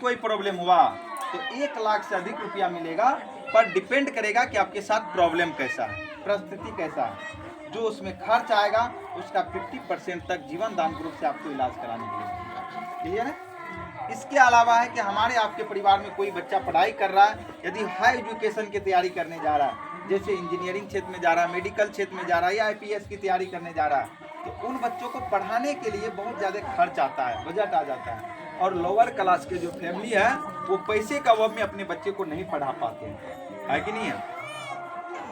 कोई प्रॉब्लम हुआ तो 1 लाख से अधिक रुपया मिलेगा, पर डिपेंड करेगा कि आपके साथ प्रॉब्लम कैसा है, परिस्थिति कैसा है। जो उसमें खर्च आएगा उसका 50% तक जीवन दान ग्रुप से आपको इलाज कराने के लिए। क्लियर है? इसके अलावा है कि हमारे आपके परिवार में कोई बच्चा पढ़ाई कर रहा है, यदि हाई एजुकेशन की तैयारी करने जा रहा है, जैसे इंजीनियरिंग क्षेत्र में जा रहा है, मेडिकल क्षेत्र में जा रहा है या IPS की तैयारी करने जा रहा है, तो उन बच्चों को पढ़ाने के लिए बहुत ज़्यादा खर्च आता है, बजट आ जाता है। और लोअर क्लास के जो फैमिली है वो पैसे का अभाव में अपने बच्चे को नहीं पढ़ा पाते हैं, है कि नहीं है?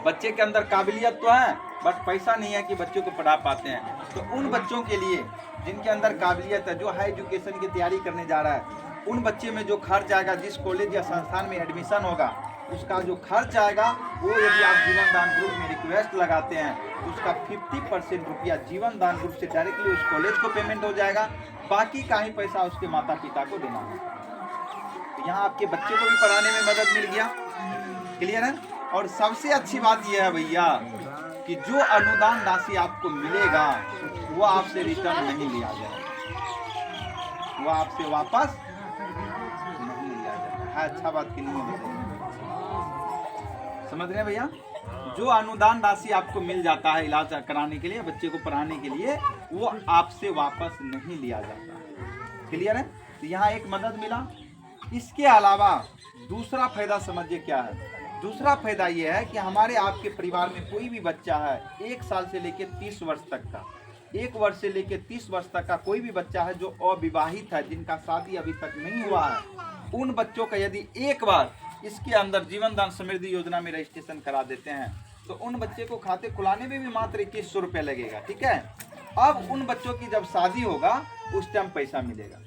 बच्चे के अंदर काबिलियत तो है बट पैसा नहीं है कि बच्चों को पढ़ा पाते हैं। तो उन बच्चों के लिए जिनके अंदर काबिलियत है, जो हाई एजुकेशन की तैयारी करने जा रहा है, उन बच्चे में जो खर्च आएगा, जिस कॉलेज या संस्थान में एडमिशन होगा उसका जो खर्च आएगा वो यदि आप जीवन दान ग्रुप में रिक्वेस्ट लगाते हैं तो उसका 50% रुपया जीवन दान ग्रुप से डायरेक्टली उस कॉलेज को पेमेंट हो जाएगा, बाकी का ही पैसा उसके माता पिता को देना होगा। तो यहाँ आपके बच्चे को भी पढ़ाने में मदद मिल गया। क्लियर है? और सबसे अच्छी बात यह है भैया कि जो अनुदान राशि आपको मिलेगा वो आपसे रिटर्न नहीं लिया जाएगा, वो आपसे वापस नहीं लिया जाएगा। है अच्छा बात कि नहीं है? समझ रहे हैं भैया? जो अनुदान राशि आपको मिल जाता है इलाज कराने के लिए, बच्चे को पढ़ाने के लिए, वो आपसे वापस नहीं लिया जाता। क्लियर है? तो यहाँ एक मदद मिला। इसके अलावा दूसरा फायदा समझिए क्या है। दूसरा फायदा ये है कि हमारे आपके परिवार में कोई भी बच्चा है 1 साल से लेकर 30 वर्ष तक का, 1 वर्ष से लेकर 30 वर्ष तक का कोई भी बच्चा है जो अविवाहित है, जिनका शादी अभी तक नहीं हुआ है, उन बच्चों का यदि एक बार इसके अंदर जीवन दान समृद्धि योजना में रजिस्ट्रेशन करा देते हैं तो उन बच्चे को खाते खुलाने में भी मात्र 2100 रुपये लगेगा। ठीक है? अब उन बच्चों की जब शादी होगा उस टाइम पैसा मिलेगा।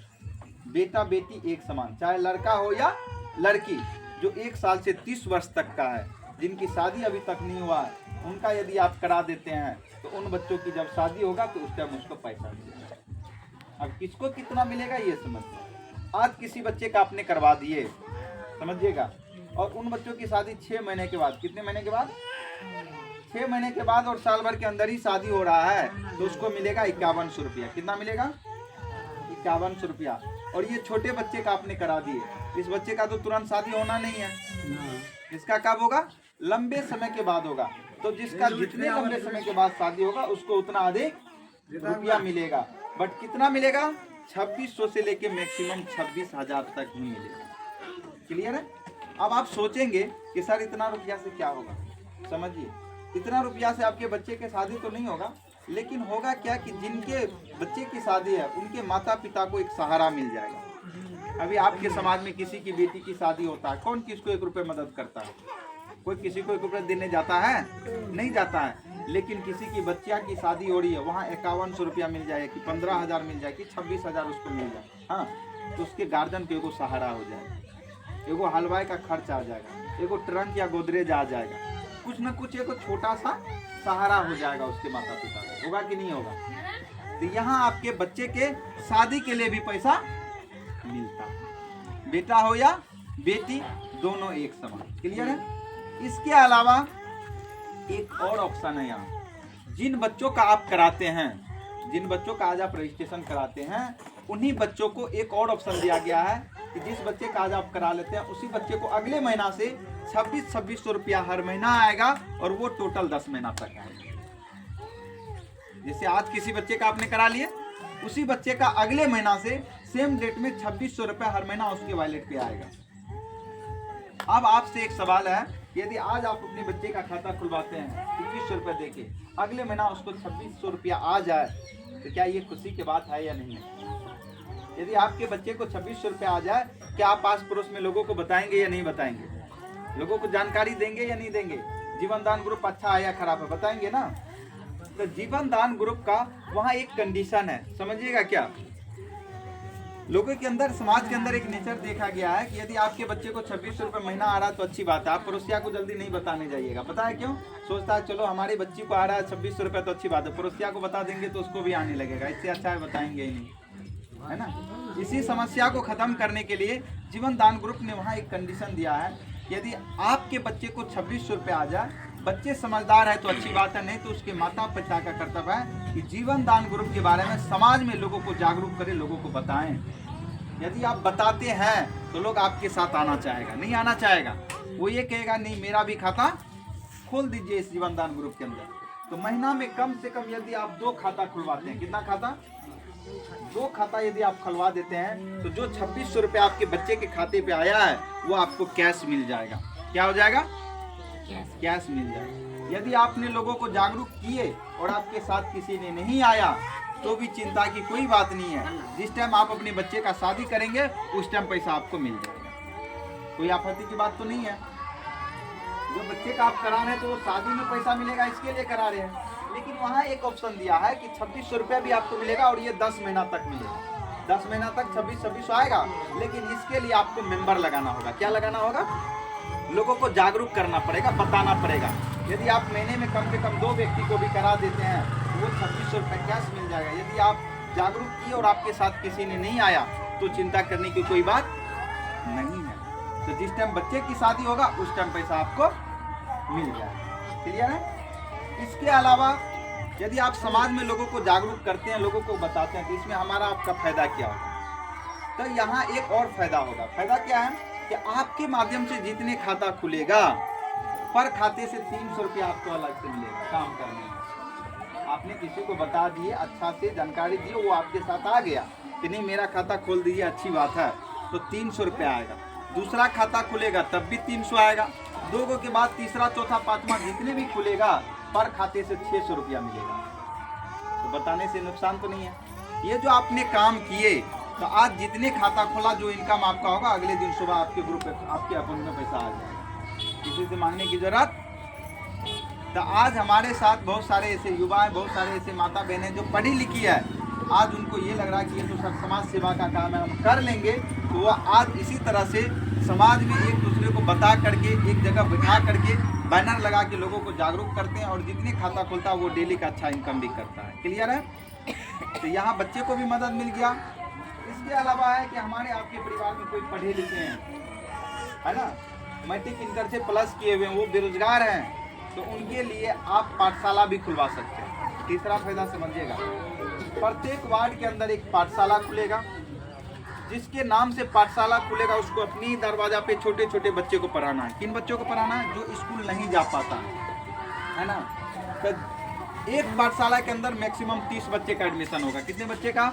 बेटा बेटी एक समान, चाहे लड़का हो या लड़की, जो 1 साल से 30 वर्ष तक का है, जिनकी शादी अभी तक नहीं हुआ है, उनका यदि आप करा देते हैं तो उन बच्चों की जब शादी होगा तो उस टाइम उसको पैसा मिलेगा। अब किसको कितना मिलेगा ये समझिए। आज किसी बच्चे का आपने करवा दिए, समझिएगा, और उन बच्चों की शादी 6 महीने के बाद, कितने महीने के बाद? 6 महीने के बाद, और साल भर के अंदर ही शादी हो रहा है, तो उसको मिलेगा 5100 रुपया। कितना मिलेगा? 5100 रुपया। और ये छोटे बच्चे का आपने करा दिए, इस बच्चे का तो तुरंत शादी होना नहीं है, इसका कब होगा? लंबे समय के बाद होगा। तो जिसका जितने लंबे समय के बाद शादी होगा उसको उतना अधिक रुपया मिलेगा। बट कितना मिलेगा? 2600 से लेके मैक्सिमम 26,000 तक ही मिलेगा। क्लियर है? अब आप सोचेंगे कि सर इतना रुपया से क्या होगा? समझिए, इतना रुपया से आपके बच्चे के शादी तो नहीं होगा, लेकिन होगा क्या कि जिनके बच्चे की शादी है उनके माता पिता को एक सहारा मिल जाएगा। अभी आपके समाज में किसी की बेटी की शादी होता है, कौन किसको 1 रुपये मदद करता है? कोई किसी को 1 रुपये देने जाता है? नहीं जाता है। लेकिन किसी की बच्चिया की शादी हो रही है, वहाँ 5100 रुपया मिल जाए कि 15,000 मिल जाए कि 26,000 उसको मिल जाए, हाँ, तो उसके गार्जियन को एगो सहारा हो जाएगा, एगो हलवाई का खर्च आ जाएगा, एगो ट्रंक या गोदरेज आ जाएगा, कुछ न कुछ एगो छोटा सा सहारा हो जाएगा उसके माता पिता को। होगा कि नहीं होगा? तो यहाँ आपके बच्चे के शादी के लिए भी पैसा मिलता है, बेटा हो या बेटी, दोनों एक समान। क्लियर है? इसके अलावा एक और ऑप्शन है यहाँ। जिन बच्चों का आप कराते हैं, जिन बच्चों का आज आप रजिस्ट्रेशन कराते हैं, उन्हीं बच्चों को एक और ऑप्शन दिया गया है कि जिस बच्चे का आज आप करा लेते हैं उसी बच्चे को अगले महीना से 2600 रुपया हर महीना आएगा, और वो टोटल 10 महीना तक आएगा। जैसे आज किसी बच्चे का आपने करा लिए, उसी बच्चे का अगले महीना से सेम डेट में 2600 रुपया हर महीना उसके वॉलेट पे आएगा। अब आपसे एक सवाल है, यदि आज आप अपने बच्चे का खाता खुलवाते हैं 2100 रुपये देके, अगले महीना उसको 2600 रुपया आ जाए, तो क्या ये खुशी की बात है या नहीं है? यदि आपके बच्चे को 2600 रुपया आ जाए, क्या आप पास पड़ोस में लोगों को बताएंगे या नहीं बताएंगे? लोगों को जानकारी देंगे या नहीं देंगे? जीवन दान ग्रुप अच्छा है या खराब है, बताएंगे ना? तो जीवन दान ग्रुप का वहाँ एक कंडीशन है, समझिएगा क्या? लोगों के अंदर, समाज के अंदर एक नेचर देखा गया है कि यदि आपके बच्चे को 2600 रुपये महीना आ रहा है तो अच्छी बात है, आप पड़ोसिया को जल्दी नहीं बताने जाइएगा। पता है क्यों? सोचता है चलो हमारी बच्ची को आ रहा है 2600 रुपये तो अच्छी बात है, पड़ोसिया को बता देंगे तो उसको भी आने लगेगा, इससे अच्छा है बताएंगे ही नहीं, है ना? इसी समस्या को खत्म करने के लिए जीवन दान ग्रुप ने वहाँ एक कंडीशन दिया है, यदि आपके बच्चे को 2600 रुपये आ जाए, बच्चे समझदार है तो अच्छी बात है, नहीं तो उसके माता पिता का कर्तव्य है कि जीवन दान ग्रुप के बारे में समाज में लोगों को जागरूक करें, लोगों को बताएं। यदि आप बताते हैं तो लोग आपके साथ आना चाहेगा, नहीं आना चाहेगा। वो ये कहेगा नहीं मेरा भी खाता खोल दीजिए इस जीवन दान ग्रुप के अंदर। तो महीना में कम से कम यदि आप 2 खाता खुलवाते हैं, कितना खाता? 2 खाता यदि आप खुलवा देते हैं तो जो 2600 रुपये आपके बच्चे के खाते पे आया है वो आपको कैश मिल जाएगा। क्या हो जाएगा? कैश मिल जाएगा। यदि आपने लोगों को जागरूक किए और आपके साथ किसी ने नहीं आया तो भी चिंता की कोई बात नहीं है। जिस टाइम आप अपने बच्चे का शादी करेंगे उस टाइम पैसा आपको मिल जाएगा। कोई आपत्ति की बात तो नहीं है। जो बच्चे का आप करा रहे हैं तो वो शादी में पैसा मिलेगा इसके लिए करा रहे हैं, लेकिन वहाँ एक ऑप्शन दिया है कि 2600 रुपया भी आपको मिलेगा और ये 10 महीना तक मिलेगा। 10 महीना तक 2600 आएगा, लेकिन इसके लिए आपको मेंबर लगाना होगा। क्या लगाना होगा? लोगों को जागरूक करना पड़ेगा, बताना पड़ेगा। यदि आप महीने में कम से कम 2 व्यक्ति को भी करा देते हैं तो वो 2600 रुपये कैश मिल जाएगा। यदि आप जागरूक किए और आपके साथ किसी ने नहीं आया तो चिंता करने की कोई बात नहीं है। तो जिस टाइम बच्चे की शादी होगा उस टाइम पैसा आपको मिल जाएगा। क्लियर है? इसके अलावा यदि आप समाज में लोगों को जागरूक करते हैं, लोगों को बताते हैं तो इसमें हमारा आपका फायदा क्या होगा? तो यहाँ एक और फायदा होगा। फायदा क्या है कि आपके माध्यम से जितने खाता खुलेगा पर खाते से 300 रुपया आपको अलग से मिलेगा काम करने में। आपने किसी को बता दिए, अच्छा से जानकारी दी, वो आपके साथ आ गया कि नहीं मेरा खाता खोल दीजिए, अच्छी बात है, तो 300 रुपया आएगा। दूसरा खाता खुलेगा तब भी 300 आएगा। 2 के बाद तीसरा, चौथा, पांचवा जितने भी खुलेगा पर खाते से 600 रुपया मिलेगा। तो बताने से नुकसान तो नहीं है। ये जो आपने काम किए तो आज जितने खाता खोला जो इनकम आपका होगा अगले दिन सुबह आपके ग्रुप आपके अकाउंट में पैसा आ जाएगा, किसी से मांगने की जरूरत। तो आज हमारे साथ बहुत सारे ऐसे युवा हैं, बहुत सारे ऐसे माता बहनें जो पढ़ी लिखी है, आज उनको ये लग रहा है कि ये तो सब समाज सेवा का काम है, हम कर लेंगे। तो वह आज इसी तरह से समाज में एक दूसरे को बता करके एक जगह बिठा करके बैनर लगा के लोगों को जागरूक करते हैं और जितने खाता खुलता है वो डेली का अच्छा इनकम भी करता है। क्लियर है? तो यहाँ बच्चे को भी मदद मिल गया। इसके अलावा है कि हमारे आपके परिवार में कोई पढ़े लिखे हैं, है ना, मैट्रिक इंटर से प्लस किए हुए हैं, वो बेरोजगार हैं, तो उनके लिए आप पाठशाला भी खुलवा सकते हैं। तीसरा फायदा समझिएगा, प्रत्येक वार्ड के अंदर एक पाठशाला खुलेगा। जिसके नाम से पाठशाला खुलेगा उसको अपनी ही दरवाजा पे छोटे छोटे बच्चे को पढ़ाना है। किन बच्चों को पढ़ाना है? जो स्कूल नहीं जा पाता है ना। तो एक पाठशाला के अंदर मैक्सिमम 30 बच्चे का एडमिशन होगा। कितने बच्चे का?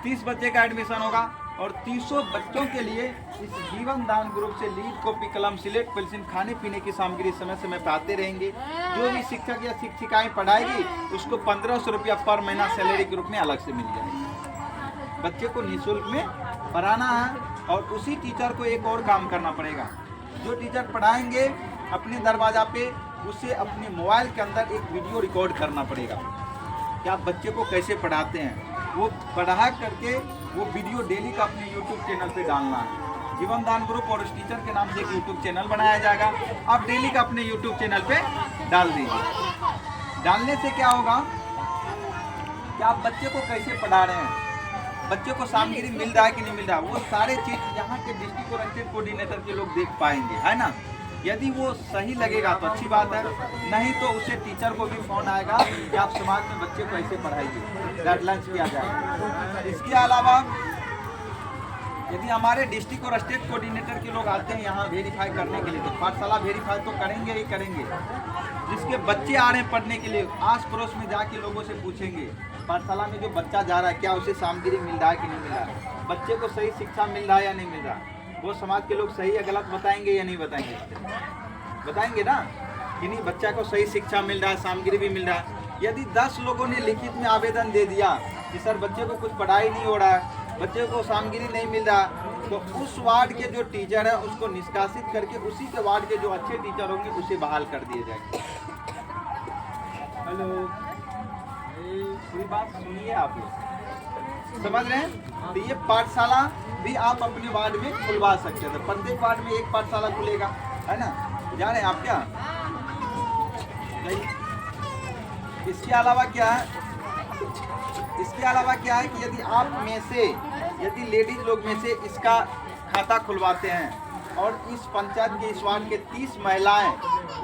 30 बच्चे का एडमिशन होगा। और 300 बच्चों के लिए इस जीवन दान ग्रुप से लीड, कॉपी, कलम, सिलेट, पेंसिल, खाने पीने की सामग्री समय समय पर आते रहेंगे। जो भी शिक्षक या शिक्षिकाएं पढ़ाएगी उसको 1500 रुपया पर महीना सैलरी के रूप में अलग से मिल जाएगी। बच्चे को निःशुल्क में पढ़ाना है। और उसी टीचर को एक और काम करना पड़ेगा। जो टीचर पढ़ाएंगे अपने दरवाजा पे उसे अपने मोबाइल के अंदर एक वीडियो रिकॉर्ड करना पड़ेगा कि आप बच्चे को कैसे पढ़ाते हैं। वो पढ़ा करके वो वीडियो डेली का अपने YouTube चैनल पे डालना है। जीवन दान ग्रुप और उस टीचर के नाम से एक YouTube चैनल बनाया जाएगा। आप डेली का अपने YouTube चैनल पे डाल दीजिए। डालने से क्या होगा कि आप बच्चे को कैसे पढ़ा रहे हैं, बच्चे को सामग्री मिल रहा है कि नहीं मिल रहा है, वो सारे चीज यहाँ के डिस्ट्रिक्ट ओरिएंटेड कोऑर्डिनेटर के लोग देख पाएंगे, है ना। यदि वो सही लगेगा तो अच्छी बात है, नहीं तो उसे टीचर को भी फोन आएगा कि आप समाज में बच्चे को ऐसे पढ़ाइए, गाइडलाइंस किया जाएगा। इसके अलावा यदि हमारे डिस्ट्रिक्ट और स्टेट कोऑर्डिनेटर के लोग आते हैं यहाँ वेरीफाई करने के लिए, तो पाठशाला वेरीफाई तो करेंगे ही करेंगे। जिसके बच्चे आ रहे हैं पढ़ने के लिए आस पड़ोस में जाके लोगों से पूछेंगे पाठशाला में जो बच्चा जा रहा है क्या उसे सामग्री मिल रहा है कि नहीं मिल रहा है, बच्चे को सही शिक्षा मिल रहा है या नहीं मिल रहा है। वो समाज के लोग सही या गलत बताएंगे या नहीं बताएंगे? बताएंगे ना कि नहीं, बच्चा को सही शिक्षा मिल रहा है, सामग्री भी मिल रहा है। यदि 10 लोगों ने लिखित में आवेदन दे दिया कि सर बच्चे को कुछ पढ़ाई नहीं हो रहा है, बच्चे को सामग्री नहीं मिल रहा, तो उस वार्ड के जो टीचर है उसको निष्कासित करके उसी के वार्ड के जो अच्छे टीचर होंगे उसे बहाल कर दिए जाएंगे। हेलो, पूरी बात सुनिए आप लोग, समझ रहे हैं? तो ये पाठशाला भी आप अपने वार्ड में खुलवा सकते हैं। तो प्रत्येक वार्ड में एक पाठशाला खुलेगा, है ना। जा रहे हैं आप क्या? नहीं। इसके अलावा क्या है, इसके अलावा क्या है कि यदि आप में से, यदि लेडीज लोग में से इसका खाता खुलवाते हैं और इस पंचायत के इस वार्ड के 30 महिलाएं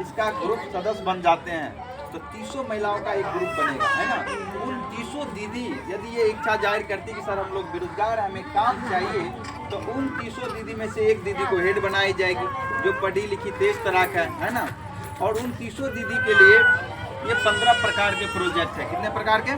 इसका ग्रुप सदस्य बन जाते हैं तो 300 महिलाओं का एक ग्रुप बनेगा, है ना। उन 300 दीदी यदि ये इच्छा जाहिर करती कि सर हम लोग बेरोजगार हैं, हमें काम चाहिए, तो उन 300 दीदी में से एक दीदी को हेड बनाई जाएगी जो पढ़ी लिखी तेज तरह का है ना। और उन 300 दीदी के लिए ये 15 प्रकार के प्रोजेक्ट है। कितने प्रकार के?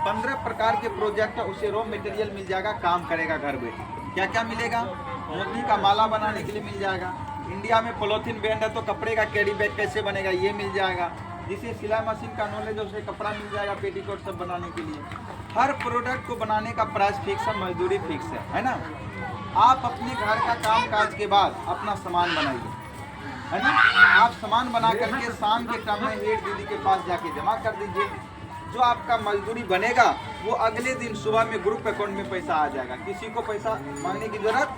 15 प्रकार के प्रोजेक्ट है। उसे रॉ मटेरियल मिल जाएगा, काम करेगा घर बैठे। क्या क्या मिलेगा? मोती का माला बनाने के लिए मिल जाएगा। इंडिया में पॉलीथीन बैंड है तो कपड़े का कैरी बैग कैसे बनेगा ये मिल जाएगा। जिसे सिलाई मशीन का नॉलेज है उसे कपड़ा मिल जाएगा, पेटीकोट सब बनाने के लिए। हर प्रोडक्ट को बनाने का प्राइस फिक्स है, मजदूरी फिक्स है ना। आप अपने घर का काम काज के बाद अपना सामान बनाइए, है ना। आप सामान बना करके शाम के टाइम में हेड दीदी के पास जाके जमा कर दीजिए। जो आपका मजदूरी बनेगा वो अगले दिन सुबह में ग्रुप अकाउंट में पैसा आ जाएगा। किसी को पैसा मांगने की जरूरत।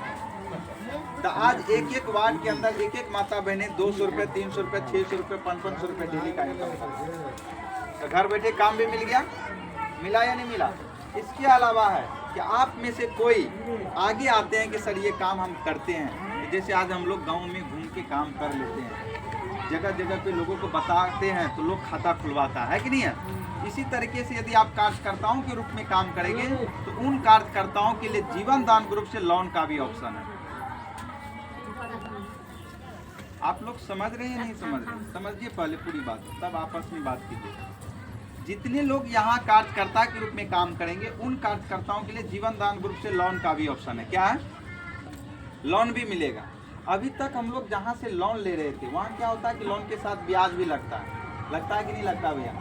तो आज एक एक वार्ड के अंदर एक एक माता बहने 200 रुपये, 300 रुपये, 600 रुपये, 500 रुपये डेली का इनकम। तो घर बैठे काम भी मिल गया, मिला या नहीं मिला। इसके अलावा है कि आप में से कोई आगे आते हैं कि सर ये काम हम करते हैं। जैसे आज हम लोग गाँव में घूम के काम कर लेते हैं, जगह जगह पे लोगों को बताते हैं तो लोग खाता खुलवाता है कि नहीं है। इसी तरीके से यदि आप कार्यकर्ताओं के रूप में काम करेंगे तो उन कार्यकर्ताओं के लिए जीवन दान ग्रुप से लोन का भी ऑप्शन है। आप लोग समझ रहे हैं नहीं समझ रहे? समझिए पहले पूरी बात, तब आपस में बात कीजिए। जितने लोग यहाँ कार्यकर्ता के रूप में काम करेंगे उन कार्यकर्ताओं के लिए जीवन दान ग्रुप से लोन का भी ऑप्शन है। क्या है? लोन भी मिलेगा। अभी तक हम लोग जहाँ से लोन ले रहे थे वहाँ क्या होता है कि लोन के साथ ब्याज भी लगता है कि नहीं लगता भैया?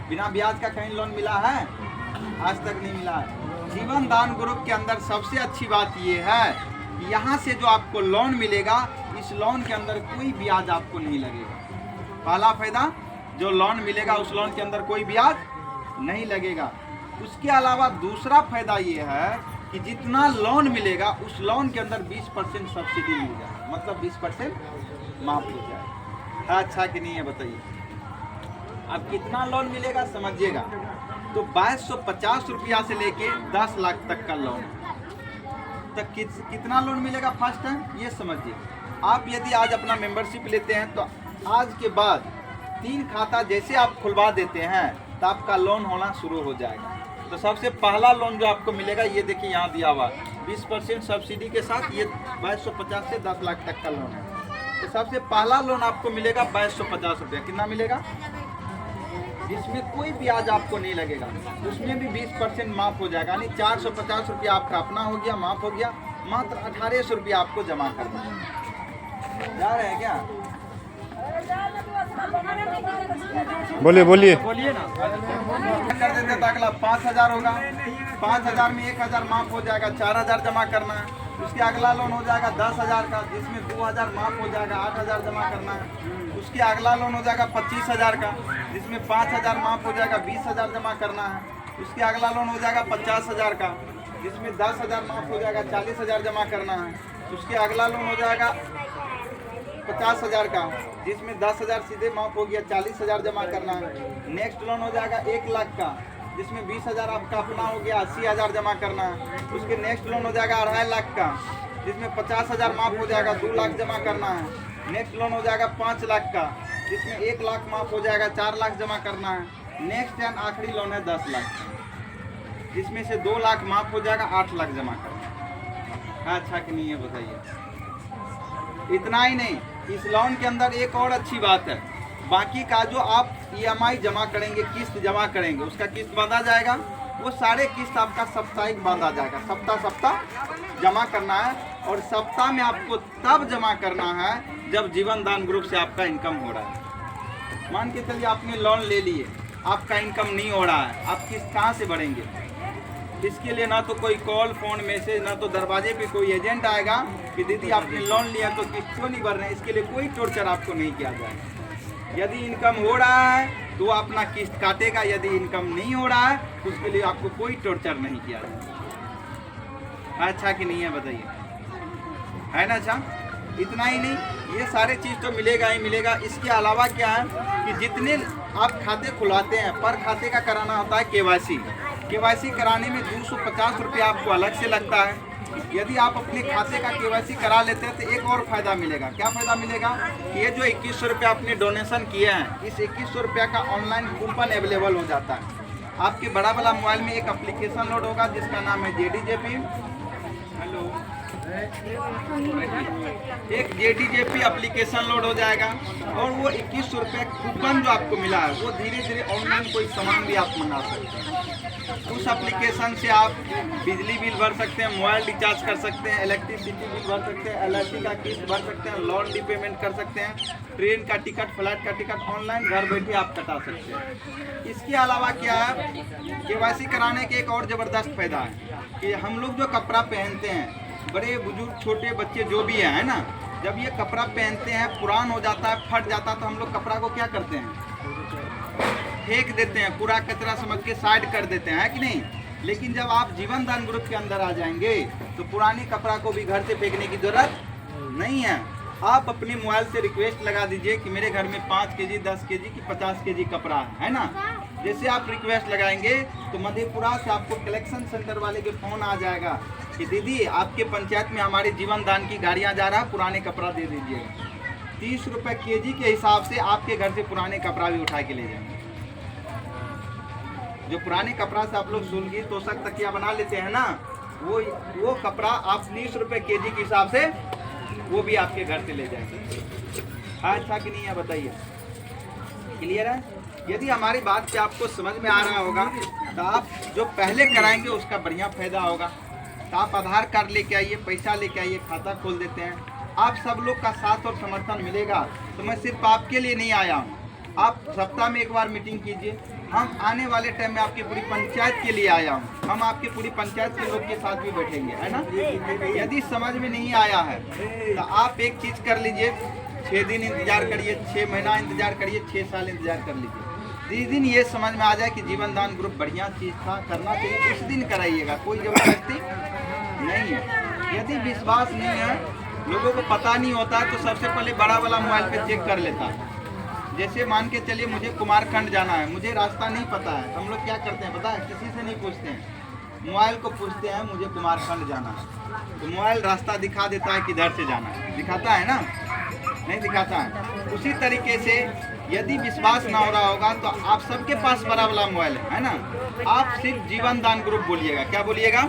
बिना ब्याज का कहीं लोन मिला है? आज तक नहीं मिला है। जीवन दान ग्रुप के अंदर सबसे अच्छी बात ये है कि यहाँ से जो आपको लोन मिलेगा इस लोन के अंदर कोई ब्याज आपको नहीं लगेगा। पहला फायदा, जो लोन मिलेगा उस लोन के अंदर कोई ब्याज नहीं लगेगा। उसके अलावा दूसरा फायदा ये है कि जितना लोन मिलेगा उस लोन के अंदर 20% सब्सिडी मिल जाए, मतलब 20% माफ हो जाए। अच्छा कि नहीं है बताइए। अब कितना लोन मिलेगा समझिएगा। तो 2250 रुपया से लेके 10 लाख तक का लोन तक कितना लोन मिलेगा फर्स्ट टाइम ये समझिए। आप यदि आज अपना मेंबरशिप लेते हैं तो आज के बाद 3 खाता जैसे आप खुलवा देते हैं तो आपका लोन होना शुरू हो जाएगा। तो सबसे पहला लोन जो आपको मिलेगा ये देखिए यहाँ दिया हुआ 20% सब्सिडी के साथ, ये 2250 से 10 लाख तक का लोन है। तो सबसे पहला लोन आपको मिलेगा 2250 रुपया। कितना मिलेगा? जिसमें कोई ब्याज आपको नहीं लगेगा, उसमें भी 20% माफ हो जाएगा। यानी 450 रुपया आपका अपना हो गया, माफ हो गया। मात्र 1800 रुपया आपको जमा करना है। जा रहे हैं क्या? बोलिए ना। कर देते तो अगला 5000 होगा। 5000 में 1000 माफ हो जाएगा, 4000 जमा करना है। उसके अगला लोन हो जाएगा 10,000 का, जिसमें 2000 माफ हो जाएगा, 8000 जमा करना है। उसके अगला लोन हो जाएगा 25,000 का, जिसमें 5000 माफ हो जाएगा, 20,000 जमा करना है। उसके अगला लोन हो जाएगा 50,000 का, जिसमें 10,000 माफ हो जाएगा, 40,000 जमा करना है। उसके अगला लोन हो जाएगा 50,000 का, जिसमें 10,000 सीधे माफ हो गया, 40,000 जमा करना है। नेक्स्ट लोन हो जाएगा 1 लाख का, जिसमें 20,000 आपका अपना हो गया, 80,000 जमा करना है। उसके नेक्स्ट लोन हो जाएगा 2.5 लाख का, जिसमें 50,000 माफ हो जाएगा, 2 लाख जमा करना है। नेक्स्ट लोन हो जाएगा 5 लाख का, जिसमें 1 लाख माफ हो जाएगा, 4 लाख जमा करना है। नेक्स्ट एंड आखिरी लोन है 10 लाख का, जिसमें से 2 लाख माफ हो जाएगा, 8 लाख जमा करना है। अच्छा कि नहीं है बताइए। इतना ही नहीं, इस लोन के अंदर एक और अच्छी बात है, बाकी का जो आप EMI जमा करेंगे, किस्त जमा करेंगे, उसका किस्त बांधा जाएगा। वो सारे किस्त आपका साप्ताहिक बांधा जाएगा। सप्ताह जमा करना है, और सप्ताह में आपको तब जमा करना है जब जीवन दान ग्रुप से आपका इनकम हो रहा है। मान के चलिए आपने लोन ले लिए, आपका इनकम नहीं हो रहा है, आप किस्त कहाँ से भरेंगे? इसके लिए ना तो कोई कॉल, फोन, मैसेज, ना तो दरवाजे पे कोई एजेंट आएगा कि दीदी आपने लोन लिया तो किस्त क्यों नहीं भर रहे हैं। इसके लिए कोई टॉर्चर आपको नहीं किया जाएगा। यदि इनकम हो रहा है तो अपना किस्त काटेगा, यदि इनकम नहीं हो रहा है तो उसके लिए आपको कोई टॉर्चर नहीं किया जाएगा। अच्छा कि नहीं है बताइए, है ना? अच्छा, इतना ही नहीं, ये सारे चीज़ तो मिलेगा ही मिलेगा। इसके अलावा क्या है कि जितने आप खाते खुलाते हैं, पर खाते का कराना होता है KYC कराने में 250 रुपया आपको अलग से लगता है। यदि आप अपने खाते का KYC करा लेते हैं तो एक और फ़ायदा मिलेगा। क्या फ़ायदा मिलेगा? ये जो 2100 रुपया आपने डोनेशन किए हैं, इस 2100 रुपया का ऑनलाइन कूपन अवेलेबल हो जाता है। आपके बड़ा वाला मोबाइल में एक एप्लीकेशन लोड होगा जिसका नाम है JDJP। हेलो, एक JDJP एप्लीकेशन लोड हो जाएगा और वो 21 रुपये कूपन जो आपको मिला है वो धीरे धीरे ऑनलाइन कोई सामान भी आप मंगा सकते हैं। उस एप्लीकेशन से आप बिजली बिल भर सकते हैं, मोबाइल रिचार्ज कर सकते हैं, इलेक्ट्रिसिटी बिल भर सकते हैं, LIC का किस्त भर सकते हैं, लोन रीपेमेंट कर सकते हैं, ट्रेन का टिकट, फ्लाइट का टिकट ऑनलाइन घर बैठे आप कटा सकते हैं। इसके अलावा क्या है, KYC कराने के एक और ज़बरदस्त फायदा है कि हम लोग जो कपड़ा पहनते हैं, बड़े बुजुर्ग छोटे बच्चे जो भी है ना, जब ये कपड़ा पहनते हैं पुरान हो जाता है, फट जाता है, तो हम लोग कपड़ा को क्या करते हैं, फेंक देते हैं, कूड़ा कचरा समझ के साइड कर देते हैं, है कि नहीं। लेकिन जब आप जीवन दान ग्रुप के अंदर आ जाएंगे तो पुरानी कपड़ा को भी घर से फेंकने की जरूरत नहीं है। आप अपने मोबाइल से रिक्वेस्ट लगा दीजिए कि मेरे घर में 5 केजी, 10 केजी की 50 केजी कपड़ा है ना। जैसे आप रिक्वेस्ट लगाएंगे तो मधेपुरा से आपको कलेक्शन सेंटर वाले के फ़ोन आ जाएगा कि दीदी आपके पंचायत में हमारे जीवन दान की गाड़ियाँ जा रहा है, पुराने कपड़ा दे दीजिएगा। 30 रुपये केजी के हिसाब से आपके घर से पुराने कपड़ा भी उठा के ले जाएंगे। जो पुराने कपड़ा से आप लोग सुलगी तोशक तकिया बना लेते हैं ना, वो कपड़ा आप 30 रुपये केजी के हिसाब से वो भी आपके घर से ले जाएंगे। अच्छा कि नहीं है बताइए, क्लियर है। यदि हमारी बात से आपको समझ में आ रहा होगा तो आप जो पहले कराएंगे उसका बढ़िया फायदा होगा। तो आप आधार कार्ड लेके आइए, पैसा लेके आइए, खाता खोल देते हैं। आप सब लोग का साथ और समर्थन मिलेगा। तो मैं सिर्फ आपके लिए नहीं आया हूँ, आप सप्ताह में एक बार मीटिंग कीजिए। हम आने वाले टाइम में आपकी पूरी पंचायत के लिए आया हूँ, हम आपकी पूरी पंचायत के लोग के साथ भी बैठेंगे, है ना। यदि समझ में नहीं आया है तो आप एक चीज़ कर लीजिए, 6 दिन इंतजार करिए, 6 महीना इंतजार करिए, 6 साल इंतजार कर लीजिए। जिस दिन ये समझ में आ जाए कि जीवन दान ग्रुप बढ़िया चीज़ था, करना चाहिए, उस दिन कराइएगा, कोई जबरदस्ती नहीं है। यदि विश्वास नहीं है, लोगों को पता नहीं होता तो सबसे पहले बड़ा वाला मोबाइल पे चेक कर लेता है। जैसे मान के चलिए मुझे कुमारखंड जाना है, मुझे रास्ता नहीं पता है, तो हम लोग क्या करते हैं पता है, किसी से नहीं पूछते हैं, मोबाइल को पूछते हैं मुझे कुमारखंड जाना है, तो मोबाइल रास्ता दिखा देता है किधर से जाना है, दिखाता है ना, नहीं दिखाता है। उसी तरीके से यदि विश्वास ना हो रहा होगा तो आप सबके पास बड़ा वाला मोबाइल है ना, आप सिर्फ जीवन दान ग्रुप बोलिएगा। क्या बोलिएगा?